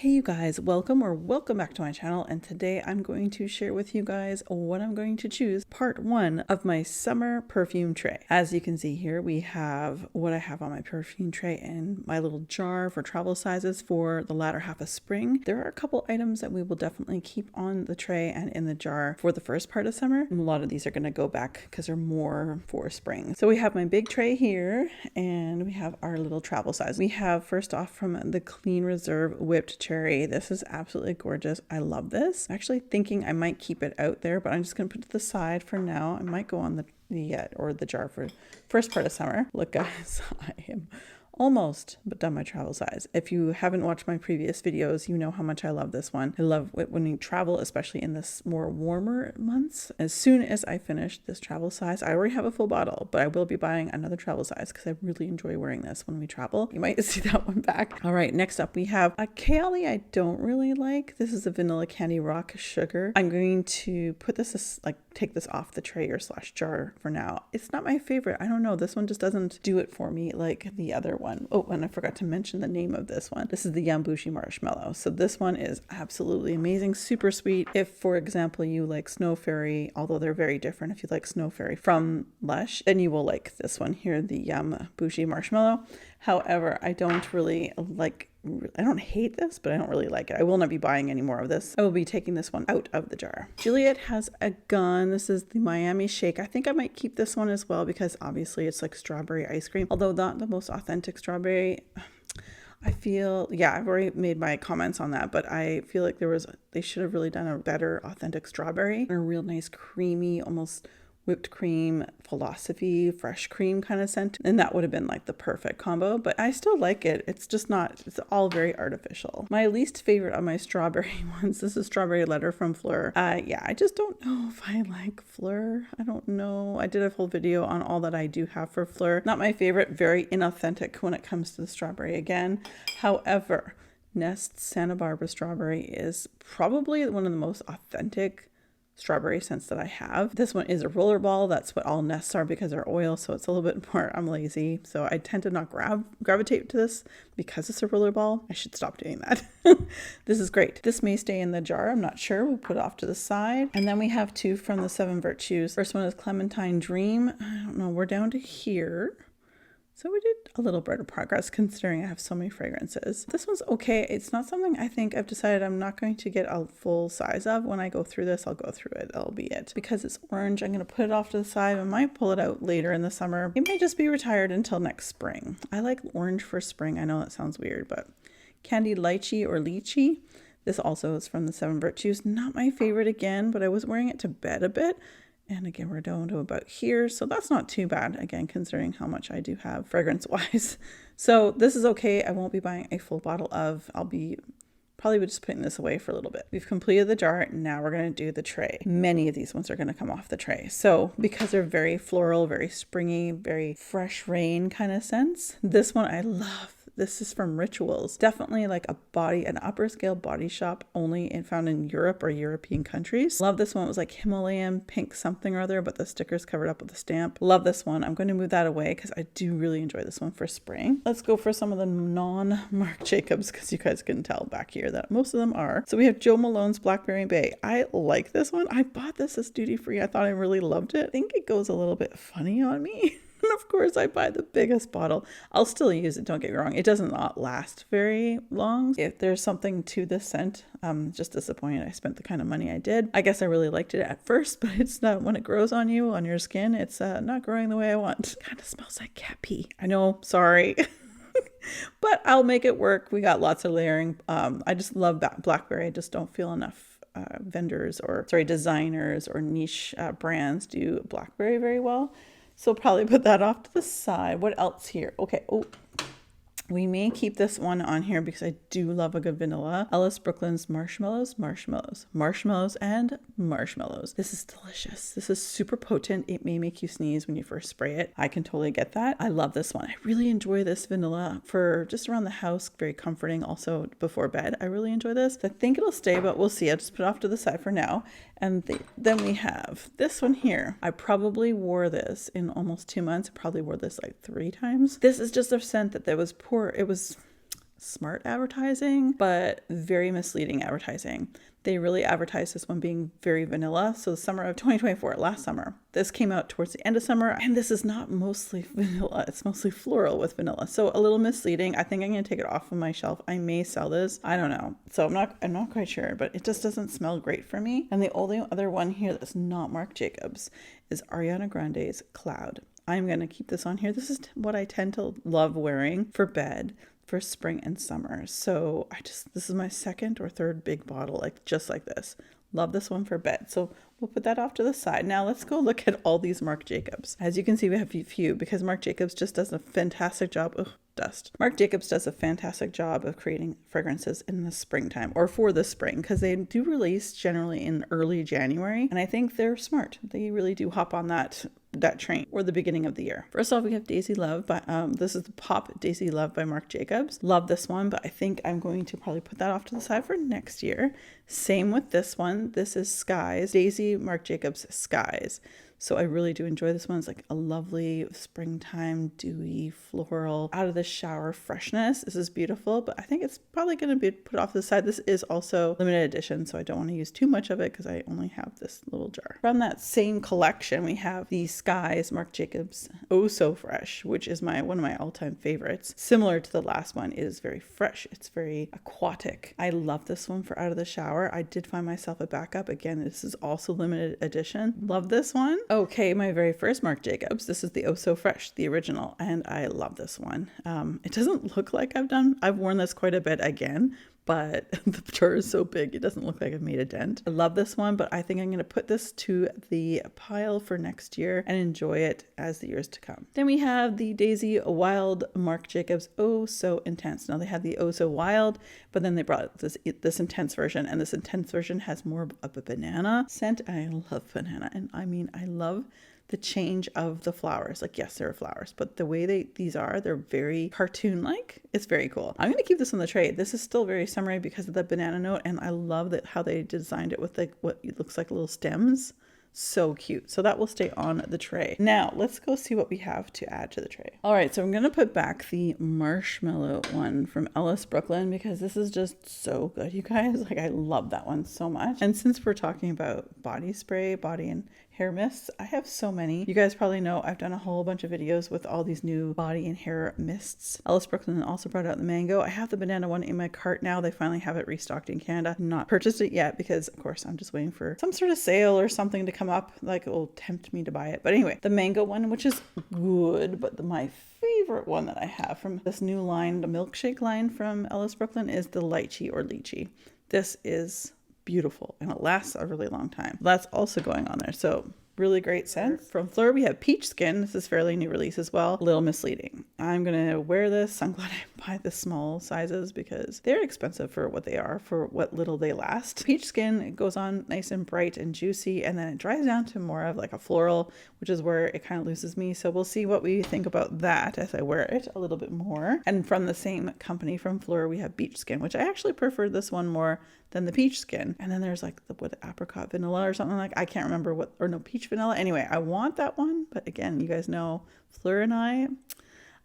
Hey you guys, welcome back to my channel, and today I'm going to share with you guys what I'm going to choose, part 1 of my summer perfume tray. As you can see here, we have what I have on my perfume tray and my little jar for travel sizes for the latter half of spring. There are a couple items that we will definitely keep on the tray and in the jar for the first part of summer. And a lot of these are going to go back because they're more for spring. So we have my big tray here and we have our little travel size. We have first off from the Clean Reserve Whipped Cherry. This is absolutely gorgeous. I love this. I'm actually thinking I might keep it out there, but I'm just going to put it to the side for now. I might go on the jar for first part of summer. Look guys, I am almost done my travel size. If you haven't watched my previous videos, you know how much I love this one. I love it when you travel, especially in this more warmer months. As soon as I finish this travel size, I already have a full bottle, but I will be buying another travel size because I really enjoy wearing this when we travel. You might see that one back. All right, next up we have a Kayali I don't really like. This is a Vanilla Candy Rock Sugar. I'm going to put this take this off the tray or slash jar for now. It's not my favorite. I don't know. This one just doesn't do it for me like the other one. Oh, and I forgot to mention the name of this one. This is the Yambushi Marshmallow. So this one is absolutely amazing, super sweet. If, for example, you like Snow Fairy, although they're very different, if you like Snow Fairy from Lush, then you will like this one here, the Yambushi Marshmallow. However, I don't hate this, but I don't really like it. I will not be buying any more of this. I will be taking this one out of the jar. Juliet has a gun. This is the Miami Shake. I think I might keep this one as well because obviously it's like strawberry ice cream, although not the most authentic strawberry. I feel, yeah, I've already made my comments on that, but I feel like they should have really done a better authentic strawberry. A real nice creamy, almost whipped cream, philosophy, fresh cream kind of scent. And that would have been like the perfect combo, but I still like it. It's just not, it's all very artificial. My least favorite of my strawberry ones, this is Strawberry Letter from Fleur. Yeah, I just don't know if I like Fleur. I don't know. I did a full video on all that I do have for Fleur. Not my favorite, very inauthentic when it comes to the strawberry again. However, Nest Santa Barbara Strawberry is probably one of the most authentic strawberry scents that I have. This one is a rollerball. That's what all Nests are because they're oil, so it's a little bit more, I'm lazy, so I tend to not gravitate to this because it's a rollerball. I should stop doing that. This is great. This may stay in the jar, I'm not sure. We'll put it off to the side. And then we have two from the Seven Virtues. First one is Clementine Dream. I don't know, we're down to here. So we did a little better progress considering I have so many fragrances. This one's okay. It's not something I think I've decided I'm not going to get a full size of. When I go through this, I'll go through it. That'll be it. Because it's orange, I'm going to put it off to the side. I might pull it out later in the summer. It may just be retired until next spring. I like orange for spring. I know that sounds weird, but Candied Lychee or Lychee. This also is from the Seven Virtues. Not my favorite again, but I was wearing it to bed a bit. And again, we're down to about here. So that's not too bad, again, considering how much I do have fragrance-wise. So this is okay. I won't be buying a full bottle of. I'll be probably just putting this away for a little bit. We've completed the jar. Now we're going to do the tray. Many of these ones are going to come off the tray. So because they're very floral, very springy, very fresh rain kind of scents, this one I love. This is from Rituals. Definitely like an upper scale body shop only found in Europe or European countries. Love this one. It was like Himalayan pink something or other, but the sticker's covered up with a stamp. Love this one. I'm going to move that away because I do really enjoy this one for spring. Let's go for some of the non-Marc Jacobs because you guys can tell back here that most of them are. So we have Joe Malone's Blackberry Bay. I like this one. I bought this as duty free. I thought I really loved it. I think it goes a little bit funny on me. And of course I buy the biggest bottle. I'll still use it, don't get me wrong. It does not last very long. If there's something to this scent, I'm just disappointed I spent the kind of money I did. I guess I really liked it at first, but it's not, when it grows on you, on your skin, it's not growing the way I want. It kind of smells like cat pee. I know, sorry. But I'll make it work. We got lots of layering. I just love Blackberry. I just don't feel enough designers or niche brands do Blackberry very well. So probably put that off to the side. What else here? Okay. Oh, we may keep this one on here because I do love a good vanilla. Ellis Brooklyn's Marshmallows. This is delicious. This is super potent. It may make you sneeze when you first spray it. I can totally get that. I love this one. I really enjoy this vanilla for just around the house. Very comforting. Also before bed, I really enjoy this. I think it'll stay, but we'll see. I'll just put it off to the side for now. And then we have this one here. I probably wore this in almost 2 months. I probably wore this like 3 times. This is just a scent that was poor. It was smart advertising, but very misleading advertising. They really advertised this one being very vanilla. So the summer of 2024, last summer, this came out towards the end of summer, and this is not mostly vanilla. It's mostly floral with vanilla. So a little misleading. I think I'm going to take it off of my shelf. I may sell this. I don't know. So I'm not quite sure, but it just doesn't smell great for me. And the only other one here that's not Marc Jacobs is Ariana Grande's Cloud. I'm going to keep this on here. This is what I tend to love wearing for bed for spring and summer. So this is my second or third big bottle, like just like this. Love this one for bed. So we'll put that off to the side. Now let's go look at all these Marc Jacobs. As you can see, we have a few because Marc Jacobs just does a fantastic job. Dust. Marc Jacobs does a fantastic job of creating fragrances in the springtime or for the spring, because they do release generally in early January. And I think they're smart. They really do hop on that train or the beginning of the year. First off, we have Daisy Love by this is the Pop Daisy Love by Marc Jacobs. Love this one, but I think I'm going to probably put that off to the side for next year. Same with this one. This is Skies, Daisy Marc Jacobs Skies. So I really do enjoy this one. It's like a lovely springtime, dewy, floral, out of the shower freshness. This is beautiful, but I think it's probably going to be put off to the side. This is also limited edition, so I don't want to use too much of it because I only have this little jar. From that same collection, we have the Skies Marc Jacobs Oh So Fresh, which is one of my all-time favorites. Similar to the last one, it is very fresh. It's very aquatic. I love this one for out of the shower. I did find myself a backup. Again, this is also limited edition. Love this one. Okay, my very first Marc Jacobs. This is the Oh So Fresh, the original, and I love this one. It doesn't look like I've worn this quite a bit again, but the jar is so big, it doesn't look like I've made a dent. I love this one, but I think I'm going to put this to the pile for next year and enjoy it as the years to come. Then we have the Daisy Wild Marc Jacobs Oh So Intense. Now they have the Oh So Wild, but then they brought this intense version, and this intense version has more of a banana scent. I love banana, and I mean, I love the change of the flowers. Like, yes, there are flowers, but the way they're very cartoon-like. It's very cool. I'm going to keep this on the tray. This is still very summery because of the banana note, and I love how they designed it with like what looks like little stems. So cute. So that will stay on the tray. Now let's go see what we have to add to the tray. All right, so I'm going to put back the marshmallow one from Ellis Brooklyn because this is just so good, you guys. Like, I love that one so much. And since we're talking about body spray, body and hair mists, I have so many. You guys probably know I've done a whole bunch of videos with all these new body and hair mists. Ellis Brooklyn also brought out the mango. I have the banana one in my cart now. They finally have it restocked in Canada. Not purchased it yet because, of course, I'm just waiting for some sort of sale or something to come up, like it will tempt me to buy it. But anyway, the mango one, which is good, but my favorite one that I have from this new line, the milkshake line from Ellis Brooklyn, is the lychee or lychee. This is beautiful and it lasts a really long time. That's also going on there. So really great scent. From Fleur, we have Peach Skin. This is fairly new release as well. A little misleading. I'm going to wear this. I'm glad I buy the small sizes because they're expensive for what they are, for what little they last. Peach Skin, it goes on nice and bright and juicy, and then it dries down to more of like a floral, which is where it kind of loses me. So we'll see what we think about that as I wear it a little bit more. And from the same company, from Fleur, we have Beach Skin, which I actually prefer this one more than the Peach Skin. And then there's like the apricot vanilla or something, like, I can't remember peach vanilla. Anyway, I want that one, but again, you guys know Fleur and I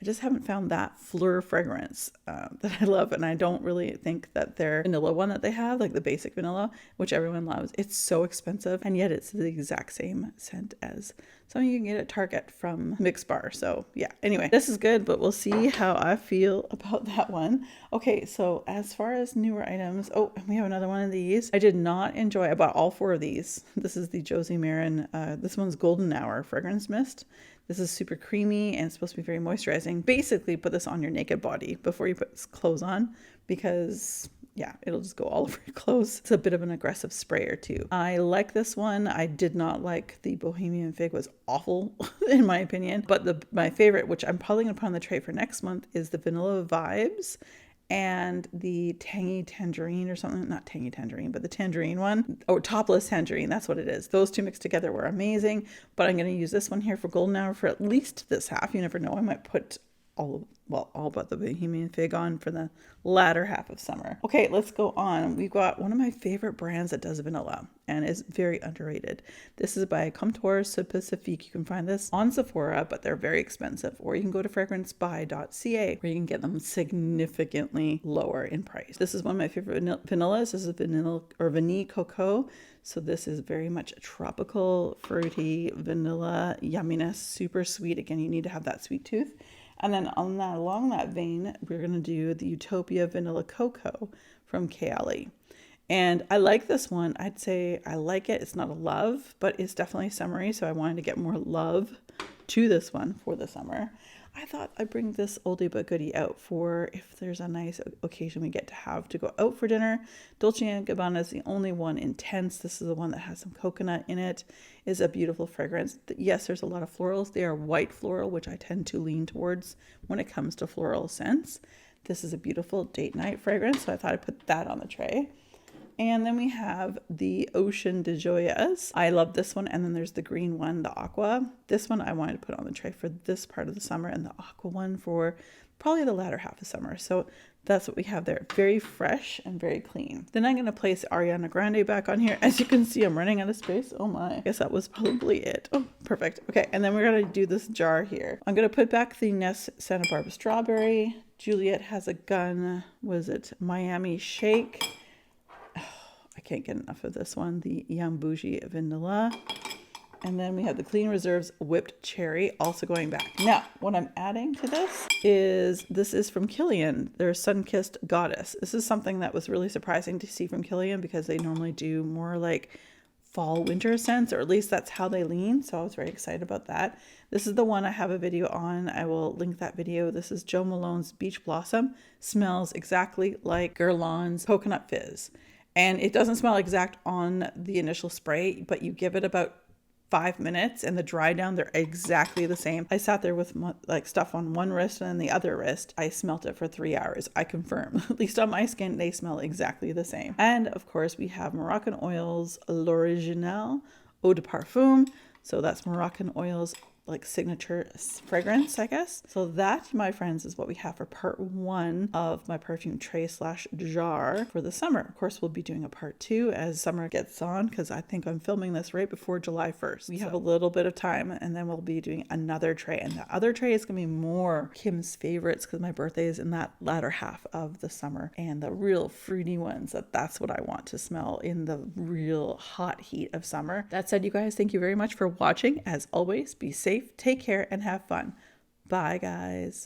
just haven't found that Fleur fragrance that I love, and I don't really think that their vanilla one that they have, like the basic vanilla, which everyone loves, it's so expensive, and yet it's the exact same scent as something you can get at Target from Mix Bar. So yeah, anyway, this is good, but we'll see how I feel about that one. Okay, so as far as newer items, we have another one of these. I did not enjoy, I bought all 4 of these. This is the Josie Marin, this one's Golden Hour Fragrance Mist. This is super creamy and it's supposed to be very moisturizing. Basically, put this on your naked body before you put clothes on because, yeah, it'll just go all over your clothes. It's a bit of an aggressive sprayer too. I like this one. I did not like the Bohemian Fig, was awful in my opinion. But my favorite, which I'm probably going to put on the tray for next month, is the Vanilla Vibes and the Tangy Tangerine or something. Not Tangy Tangerine, but the Tangerine one. Or Topless Tangerine, that's what it is. Those two mixed together were amazing, but I'm going to use this one here for Golden Hour for at least this half. You never know, I might put all but the Bohemian Fig on for the latter half of summer. Okay, let's go on. We've got one of my favorite brands that does vanilla and is very underrated. This is by Comptoir Pacifique. You can find this on Sephora, but they're very expensive. Or you can go to fragrancebuy.ca where you can get them significantly lower in price. This is one of my favorite vanillas. This is Vanille Coco. So this is very much a tropical, fruity, vanilla yumminess, super sweet. Again, you need to have that sweet tooth. And then along that vein, we're going to do the Utopia Vanilla Cocoa from KLE. And I like this one. I'd say I like it. It's not a love, but it's definitely summery. So I wanted to get more love to this one for the summer. I thought I'd bring this oldie but goodie out for if there's a nice occasion we get to have to go out for dinner. Dolce & Gabbana is the only one intense. This is the one that has some coconut in it. Is a beautiful fragrance. Yes, there's a lot of florals. They are white floral, which I tend to lean towards when it comes to floral scents. This is a beautiful date night fragrance, so I thought I'd put that on the tray. And then we have the Ocean de Joyas. I love this one. And then there's the green one, the aqua. This one I wanted to put on the tray for this part of the summer, and the aqua one for probably the latter half of summer. So that's what we have there. Very fresh and very clean. Then I'm going to place Ariana Grande back on here. As you can see, I'm running out of space. Oh my. I guess that was probably it. Oh, perfect. Okay. And then we're going to do this jar here. I'm going to put back the Nest Santa Barbara Strawberry. Juliet Has a Gun. Was it Miami Shake? I can't get enough of this one. The Young Bougie Vanilla. And then we have the Clean Reserves Whipped Cherry also going back. Now, what I'm adding to this is from Kilian, their Sun-Kissed Goddess. This is something that was really surprising to see from Kilian because they normally do more like fall winter scents, or at least that's how they lean. So I was very excited about that. This is the one I have a video on. I will link that video. This is Jo Malone's Beach Blossom. Smells exactly like Guerlain's Coconut Fizz. And it doesn't smell exact on the initial spray, but you give it about 5 minutes and the dry down, they're exactly the same. I sat there with like stuff on one wrist and then the other wrist. I smelt it for 3 hours. I confirm, at least on my skin, they smell exactly the same. And of course we have Moroccan Oils L'Original Eau de Parfum. So that's Moroccan Oils like signature fragrance, I guess. So that, my friends, is what we have for part 1 of my perfume tray / jar for the summer. Of course, we'll be doing a part 2 as summer gets on, because I think I'm filming this right before July 1st. We have a little bit of time, and then we'll be doing another tray. And the other tray is going to be more Kim's favorites, because my birthday is in that latter half of the summer, and the real fruity ones, that's what I want to smell in the real hot heat of summer. That said, you guys, thank you very much for watching. As always, be safe, take care, and have fun. Bye, guys.